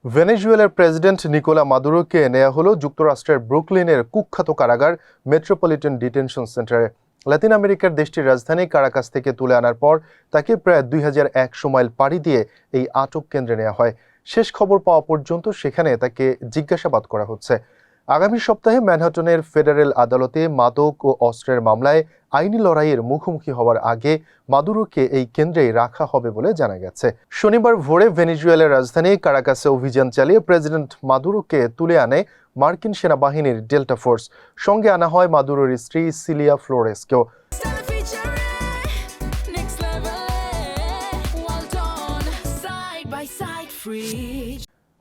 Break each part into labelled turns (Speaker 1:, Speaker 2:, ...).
Speaker 1: ভেনেজুয়েলার president Nicolas মাদুরোকে নেওয়া হলো যুক্তরাষ্ট্রের ব্রুকলিনের কুখ্যাত কারাগার মেট্রোপলিটন ডিটেনশন সেন্টারে। লাতিন আমেরিকার দেশটির রাজধানী কারাকাস থেকে তুলে আনার পর তাকে প্রায় 2100 মাইল পাড়ি দিয়ে এই আটক কেন্দ্রে নেওয়া হয়। শেষ খবর পাওয়া পর্যন্ত সেখানে তাকে জিজ্ঞাসাবাদ করা হচ্ছে। আগামী সপ্তাহে ম্যানহাটনের ফেডারেল আদালতে মাদক ও অস্ত্রের মামলায় আইনি লড়াইয়ের মুখোমুখি হওয়ার আগে মাদুরোকে এই কেন্দ্রেই রাখা হবে বলে জানা গেছে। শনিবার ভোরে ভেনেজুয়েলার রাজধানী কারাকাসে অভিযান চালিয়ে প্রেসিডেন্ট মাদুরোকে তুলে আনে মার্কিন সেনাবাহিনীর ডেল্টা ফোর্স। সঙ্গে আনা হয় মাদুরোর স্ত্রী সিলিয়া ফ্লোরেসকেও।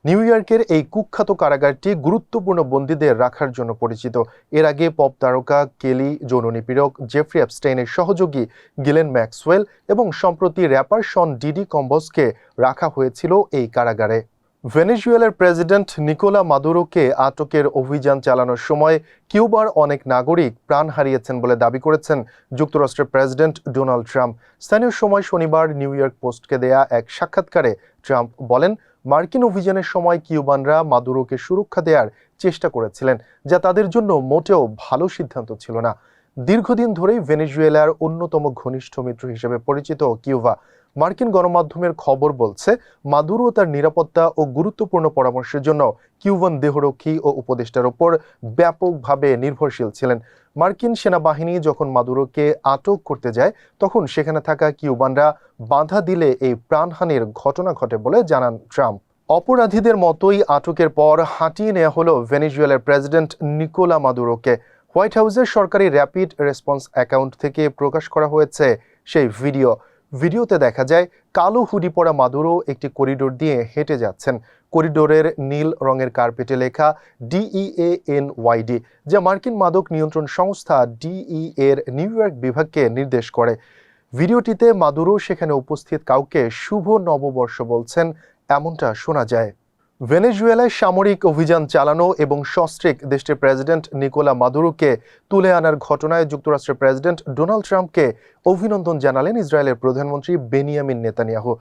Speaker 1: নিউ ইয়র্কের এই কুখ্যাত কারাগারটি গুরুত্বপূর্ণ বন্দীদের রাখার জন্য পরিচিত। এর আগে পপ তারকা কেলি, যৌন নিপীড়ক জেফ্রি অ্যাপস্টাইনের সহযোগী গিলেন ম্যাক্সওয়েল এবং সম্প্রতি র্যাপার শন ডিডি কম্বোসকে রাখা হয়েছিল এই কারাগারে। ভেনেজুয়েলার প্রেসিডেন্ট নিকোলা মাদুরোকে আটকের অভিযান চালানোর সময় কিউবার অনেক নাগরিক প্রাণ হারিয়েছেন বলে দাবি করেছেন যুক্তরাষ্ট্রের প্রেসিডেন্ট ডোনাল্ড ট্রাম্প। স্থানীয় সময় শনিবার নিউ ইয়র্ক পোস্টকে দেয়া এক সাক্ষাৎকারে ট্রাম্প বলেন, মার্কিন অভিযানের সময় কিউবানরা মাদুরোকে সুরক্ষা দেওয়ার চেষ্টা করেছিলেন, যা তাদের জন্য মোটেও ভালো সিদ্ধান্ত ছিল না। দীর্ঘদিন ধরেই ভেনেজুয়েলার অন্যতম ঘনিষ্ঠ মিত্র হিসেবে পরিচিত কিউবা। মার্কিন গণমাধ্যমের খবর বলছে, মাদুরো তার নিরাপত্তা ও গুরুত্বপূর্ণ পরামর্শের জন্য কিউবান দেহরক্ষী ও উপদেষ্টার ওপর ব্যাপকভাবে নির্ভরশীল ছিলেন। মার্কিন সেনাবাহিনী যখন মাদুরোকে আটক করতে যায়, তখন সেখানে থাকা কিউবানরা বাধা দিলে এই প্রাণহানির ঘটনা ঘটে বলে জানান ট্রাম্প। অপরাধীদের মতোই আটকের পর হাঁটিয়ে নেওয়া হলো ভেনেজুয়েলার প্রেসিডেন্ট নিকোলা মাদুরোকে। হোয়াইট হাউসের সরকারি র্যাপিড রেসপন্স অ্যাকাউন্ট থেকে প্রকাশ করা হয়েছে সেই ভিডিওতে দেখা যায় কালো হুডি পরা মাদুরো একটি করিডোর দিয়ে হেঁটে যাচ্ছেন। করিডোরের নীল রঙের কার্পেটে লেখা DEANYD, যা মার্কিন মাদক নিয়ন্ত্রণ সংস্থা DEA এর নিউ ইয়র্ক বিভাগকে নির্দেশ করে। ভিডিওটিতে মাদুরো সেখানে উপস্থিত কাউকে শুভ নববর্ষ বলছেন, এমনটা শোনা যায়। ভেনেজুয়েলায় সামরিক অভিযান চালানো এবং সস্ত্রীক দেশটির প্রেসিডেন্ট নিকোলা মাদুরোকে তুলে আনার ঘটনায় যুক্তরাষ্ট্রের প্রেসিডেন্ট ডোনাল্ড ট্রাম্পকে অভিনন্দন জানালেন ইসরায়েলের প্রধানমন্ত্রী বেনিয়ামিন নেতানিয়াহু।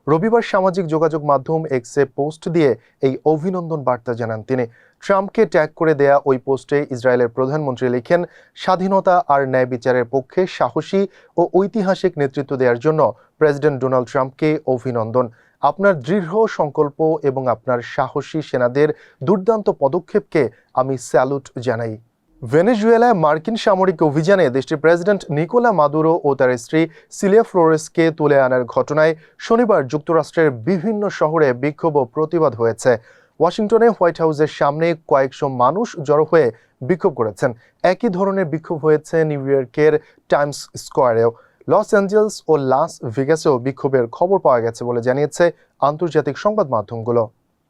Speaker 1: রবিবার সামাজিক যোগাযোগ মাধ্যম এক্সে পোস্ট দিয়ে এই অভিনন্দন বার্তা জানান তিনি। ট্রাম্পকে ট্যাগ করে দেয়া ওই পোস্টে ইসরায়েলের প্রধানমন্ত্রী লিখেন, স্বাধীনতা আর ন্যায় বিচারের পক্ষে সাহসী ও ঐতিহাসিক নেতৃত্ব দেওয়ার জন্য প্রেসিডেন্ট ডোনাল্ড ট্রাম্পকে অভিনন্দন। আপনার দৃঢ় সংকল্প এবং আপনার সাহসী সেনাদের দুর্দান্ত পদক্ষেপকে আমি স্যালুট জানাই। ভেনেজুয়েলায় মার্কিন সামরিক অভিযানে দেশটির প্রেসিডেন্ট নিকোলা মাদুরো ও তার স্ত্রী সিলিয়া ফ্লোরেসকে তুলে আনার ঘটনায় শনিবার যুক্তরাষ্ট্রের বিভিন্ন শহরে বিক্ষোভ ও প্রতিবাদ হয়েছে। ওয়াশিংটনে হোয়াইট হাউসের সামনে কয়েকশো মানুষ জড়ো হয়ে বিক্ষোভ করেছেন। একই ধরনের বিক্ষোভ হয়েছে নিউ ইয়র্কের টাইমস স্কোয়ারেও। লস অ্যাঞ্জেলস ও লাস ভেগাসেও বিক্ষোভের খবর পাওয়া গেছে বলে জানিয়েছে আন্তর্জাতিক সংবাদ মাধ্যমগুলো।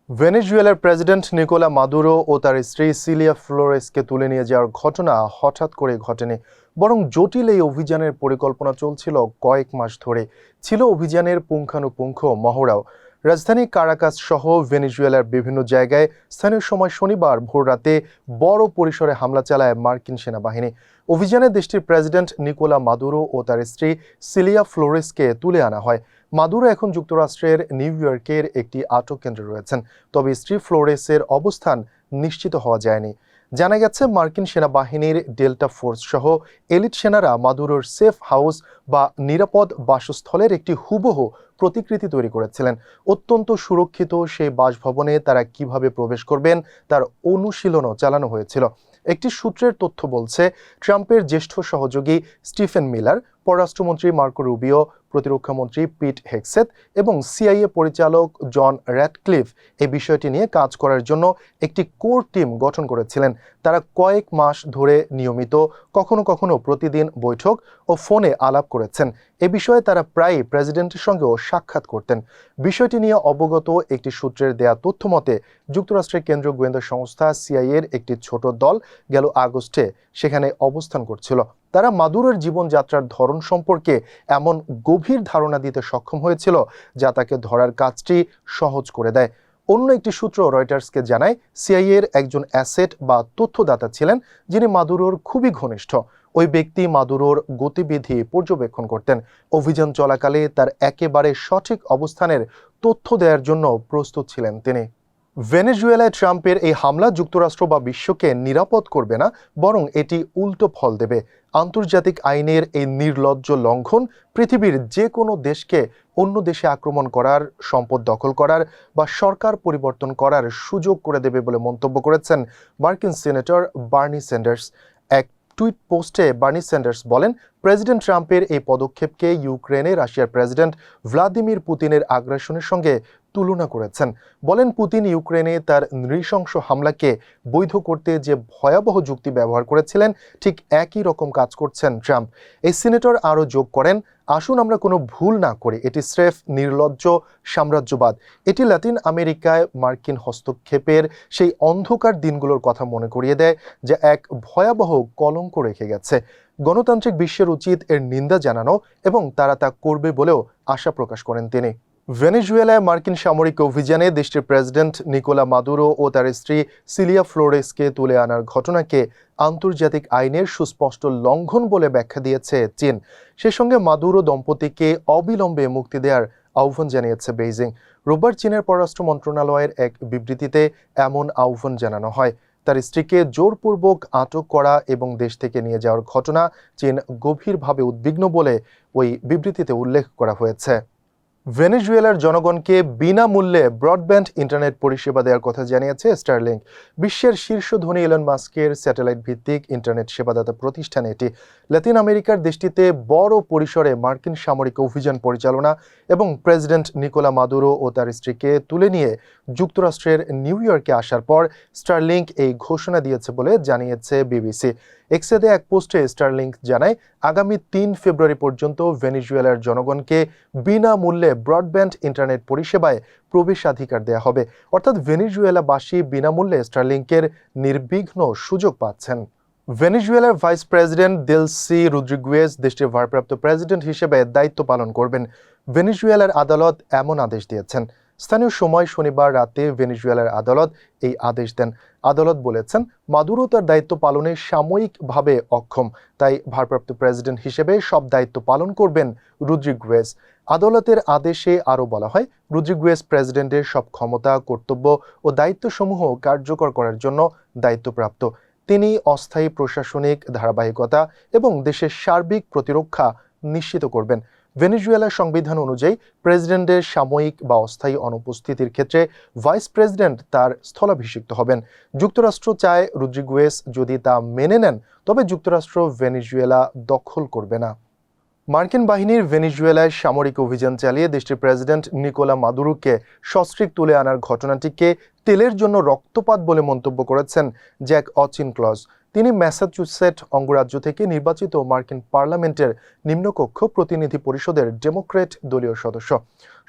Speaker 1: ভেনেজুয়েলার প্রেসিডেন্ট নিকোলা মাদুরো ও তার স্ত্রী সিলিয়া ফ্লোরেসকে তুলে নিয়ে যাওয়ার ঘটনা হঠাৎ করে ঘটেনি, বরং জটিল এই অভিযানের পরিকল্পনা চলছিল কয়েক মাস ধরে। ছিল অভিযানের পুঙ্খানুপুঙ্খ মহড়াও। রাজধানী কারাকাস সহ ভেনেজুয়েলার বিভিন্ন জায়গায় স্থানীয় সময় শনিবার ভোররাতে বড় পরিসরে হামলা চালায় মার্কিন সেনাবাহিনী। অভিযানে দেশটির প্রেসিডেন্ট নিকোলা মাদুরো ও তার স্ত্রী সিলিয়া ফ্লোরেসকে তুলে আনা হয়। মাদুরো এখন যুক্তরাষ্ট্রের নিউ ইয়র্কের একটি আটক কেন্দ্রে রয়েছেন, তবে স্ত্রী ফ্লোরেসের অবস্থান নিশ্চিত হওয়া যায়নি। জানা গেছে, মার্কিন সেনাবাহিনীর ডেল্টা ফোর্স সহ এলিট সেনারা মাদুরোর সেফ হাউস বা নিরাপদ বাসস্থলের একটি হুবহু প্রতিকৃতি তৈরি করেছিলেন। অত্যন্ত সুরক্ষিত সেই বাসভবনে তারা কিভাবে প্রবেশ করবেন তার অনুশীলনও চালানো হয়েছিল। একটি সূত্রের তথ্য বলছে, ট্রাম্পের জ্যেষ্ঠ সহযোগী স্টিফেন মিলার, পররাষ্ট্রমন্ত্রী মার্কো রুবিও, প্রতিরক্ষামন্ত্রী পিট হেগসেথ এবং CIA পরিচালক জন র্যাডক্লিফ এই বিষয়টি নিয়ে কাজ করার জন্য একটি কোর টিম গঠন করেছিলেন। তারা কয়েক মাস ধরে নিয়মিত, কখনো কখনো প্রতিদিন বৈঠক ও ফোনে আলাপ করেছেন। এ বিষয়ে তারা প্রায়ই প্রেসিডেন্টের সঙ্গেও সাক্ষাৎ করতেন। বিষয়টি নিয়ে অবগত একটি সূত্রের দেয়া তথ্য মতে, যুক্তরাষ্ট্রের কেন্দ্রীয় গোয়েন্দা সংস্থা CIA এর একটি ছোট দল গেল আগস্টে সেখানে অবস্থান করছিল। তারা মাদুরোর জীবনযাত্রার ধরন সম্পর্কে এমন গভীর ধারণা দিতে সক্ষম হয়েছিল যা তাকে ধরার কাজটি সহজ করে দেয়। অন্য একটি সূত্র রয়টার্সকে জানায়, CIA এর একজন অ্যাসেট বা তথ্যদাতা ছিলেন যিনি মাদুরোর খুবই ঘনিষ্ঠ। ওই ব্যক্তি মাদুরোর গতিবিধি পর্যবেক্ষণ করতেন। অভিযান চলাকালে তার একেবারে সঠিক অবস্থানের তথ্য দেওয়ার জন্য প্রস্তুত ছিলেন তিনি। ভেনেজুয়েলায় ট্রাম্পের এই হামলা যুক্তরাষ্ট্র বা বিশ্বকে নিরাপদ করবে না, বরং এটি উল্টো ফল দেবে। আন্তর্জাতিক আইনের এই নির্লজ্জ লঙ্ঘন পৃথিবীর যে কোনো দেশকে অন্য দেশে আক্রমণ করার, সম্পদ দখল করার বা সরকার পরিবর্তন করার সুযোগ করে দেবে বলে মন্তব্য করেছেন মার্কিন সিনেটর বার্নি স্যান্ডার্স। এক টুইট পোস্টে বার্নি স্যান্ডার্স বলেন, প্রেসিডেন্ট ট্রাম্পের এই পদক্ষেপকে ইউক্রেনে রাশিয়ার প্রেসিডেন্ট ভ্লাদিমির পুতিনের আগ্রাসনের সঙ্গে তুলনা করেছেন। বলেন, পুতিন ইউক্রেনে তার নৃশংস হামলাকে বৈধ করতে যে ভয়াবহ যুক্তি ব্যবহার করেছিলেন, ঠিক একই রকম কাজ করছেন ট্রাম্প। এই সিনেটর আরও যোগ করেন, আসুন আমরা কোনো ভুল না করি, এটি স্রেফ নির্লজ্জ সাম্রাজ্যবাদ। এটি লাতিন আমেরিকায় মার্কিন হস্তক্ষেপের সেই অন্ধকার দিনগুলোর কথা মনে করিয়ে দেয়, যা এক ভয়াবহ কলঙ্ক রেখে গেছে। গণতান্ত্রিক বিশ্বের উচিত এর নিন্দা জানানো এবং তারা তা করবে বলেও আশা প্রকাশ করেন তিনি। ভেনেজুয়েলায় মার্কিন সামরিক অভিযানে দেশটির প্রেসিডেন্ট নিকোলা মাদুরো ও তার স্ত্রী সিলিয়া ফ্লোরেসকে তুলে আনার ঘটনাকে আন্তর্জাতিক আইনের সুস্পষ্ট লঙ্ঘন বলে ব্যাখ্যা দিয়েছে চীন। সে সঙ্গে মাদুরো দম্পতিকে অবিলম্বে মুক্তি দেওয়ার আহ্বান জানিয়েছে বেইজিং। রোববার চীনের পররাষ্ট্র মন্ত্রণালয়ের এক বিবৃতিতে এমন আহ্বান জানানো হয়। তার স্ত্রীকে জোরপূর্বক আটক করা এবং দেশ থেকে নিয়ে যাওয়ার ঘটনা চীন গভীরভাবে উদ্বিগ্ন বলে ওই বিবৃতিতে উল্লেখ করা হয়েছে। ভেনেজুয়েলার জনগণকে বিনামূল্যে ব্রডব্যান্ড ইন্টারনেট পরিষেবা দেওয়ার কথা জানিয়েছে স্টারলিংক। বিশ্বের শীর্ষ ধনী ইলন মাস্কের স্যাটেলাইট ভিত্তিক ইন্টারনেট সেবাদাতা প্রতিষ্ঠান এটি। লাতিন আমেরিকার দেশটিতে বড় পরিসরে মার্কিন সামরিক অভিযান পরিচালনা এবং প্রেসিডেন্ট নিকোলা মাদুরো ও তার স্ত্রীকে তুলে নিয়ে যুক্তরাষ্ট্রের নিউ ইয়র্কে আসার পর স্টারলিংক এই ঘোষণা দিয়েছে বলে জানিয়েছে বিবিসি। এক্সে দেয়া এক পোস্টে স্টারলিংক জানায়, আগামী 3 ফেব্রুয়ারি পর্যন্ত ভেনেজুয়েলার জনগণকে বিনামূল্যে ব্রডব্যান্ড ইন্টারনেট পরিষেবায় প্রবেশাধিকার দেয়া হবে। অর্থাৎ ভেনেজুয়েলাবাসী বিনামূল্যে স্টারলিংকের নির্বিঘ্ন সুযোগ পাচ্ছেন। ভেনেজুয়েলার ভাইস প্রেসিডেন্ট দেলসি রদ্রিগুয়েজ দেশটির ভারপ্রাপ্ত প্রেসিডেন্ট হিসেবে দায়িত্ব পালন করবেন। ভেনেজুয়েলার আদালত এমন আদেশ দিয়েছেন। স্থানীয় সময় শনিবার রাতে ভেনেজুয়েলার আদালত এই আদেশ দেন। আদালত বলেছেন, মাদুরো তার দায়িত্ব পালনে সাময়িকভাবে অক্ষম, তাই ভারপ্রাপ্ত প্রেসিডেন্ট হিসেবে সব দায়িত্ব পালন করবেন রদ্রিগুয়েজ। আদালতের আদেশে আরও বলা হয়, রদ্রিগুয়েজ প্রেসিডেন্টের সব ক্ষমতা, কর্তব্য ও দায়িত্বসমূহ কার্যকর করার জন্য দায়িত্বপ্রাপ্ত। তিনি অস্থায়ী প্রশাসনিক ধারাবাহিকতা এবং দেশের সার্বিক প্রতিরক্ষা নিশ্চিত করবেন। ভেনেজুয়েলার সংবিধান অনুযায়ী প্রেসিডেন্টের সাময়িক বা অস্থায়ী অনুপস্থিতির ক্ষেত্রে ভাইস প্রেসিডেন্ট তার স্থলাভিষিক্ত হবেন। যুক্তরাষ্ট্র চায় রদ্রিগুয়েজ যদি তা মেনে নেন, তবে যুক্তরাষ্ট্র ভেনেজুয়েলা দখল করবে না। মার্কিন বাহিনীর ভেনেজুয়েলায় সামরিক অভিযান চালিয়ে দেশটির প্রেসিডেন্ট নিকোলা মাদুরোকে সস্ত্রীক তুলে আনার ঘটনাটিকে তেলের জন্য রক্তপাত বলে মন্তব্য করেছেন জ্যাক অচিনক্লজ। তিনি ম্যাসাচুসেট অঙ্গরাজ্য থেকে নির্বাচিত মার্কিন পার্লামেন্টের নিম্নকক্ষ প্রতিনিধি পরিষদের ডেমোক্র্যাট দলীয় সদস্য।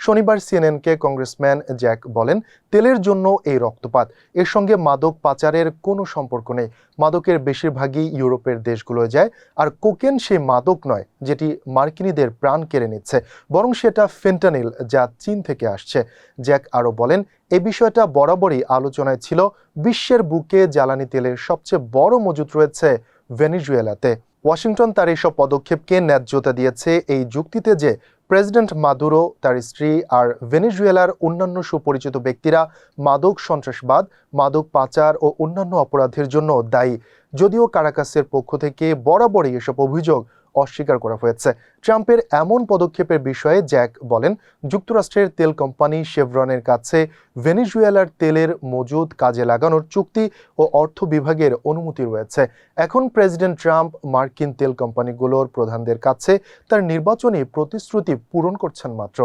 Speaker 1: শনিবার সিএনএনকে কংগ্রেসম্যান জ্যাক বলেন, তেলের জন্য এই রক্তপাত, এর সঙ্গে মাদক পাচারের কোনো সম্পর্ক নেই। মাদকের বেশিরভাগই ইউরোপের দেশগুলোয় যায়, আর কোকেন সেই মাদক নয় যেটি মার্কিনীদের প্রাণ কেড়ে নিচ্ছে, বরং সেটা ফেন্টানিল, যা চীন থেকে আসছে। জ্যাক আরও বলেন, এই বিষয়টা বরাবরই আলোচনায় ছিল। বিশ্বের বুকে জ্বালানি তেলের সবচেয়ে বড় মজুত রয়েছে ভেনেজুয়েলাতে। ওয়াশিংটন তার এইসব পদক্ষেপকে ন্যায্যতা দিয়েছে এই যুক্তিতে যে প্রেসিডেন্ট মাদুরো, তার স্ত্রী আর ভেনেজুয়েলার অন্যান্য সুপরিচিত ব্যক্তিরা মাদক সন্ত্রাসবাদ, মাদক পাচার ও অন্যান্য অপরাধের জন্য দায়ী। যদিও কারাকাসের পক্ষ থেকে বরাবরই এসব অভিযোগ অস্বীকার করা হয়েছে। ট্রাম্পের এমন পদক্ষেপের বিষয়ে জ্যাক বলেন, যুক্তরাষ্ট্রের তেল কোম্পানি শেভরনের কাছে ভেনেজুয়েলার তেলের মজুদ কাজে লাগানোর চুক্তি ও অর্থ বিভাগের অনুমতি রয়েছে। এখন প্রেসিডেন্ট ট্রাম্প মার্কিন তেল কোম্পানিগুলোর প্রধানদের কাছে তার নির্বাচনী প্রতিশ্রুতি পূরণ করছেন মাত্র।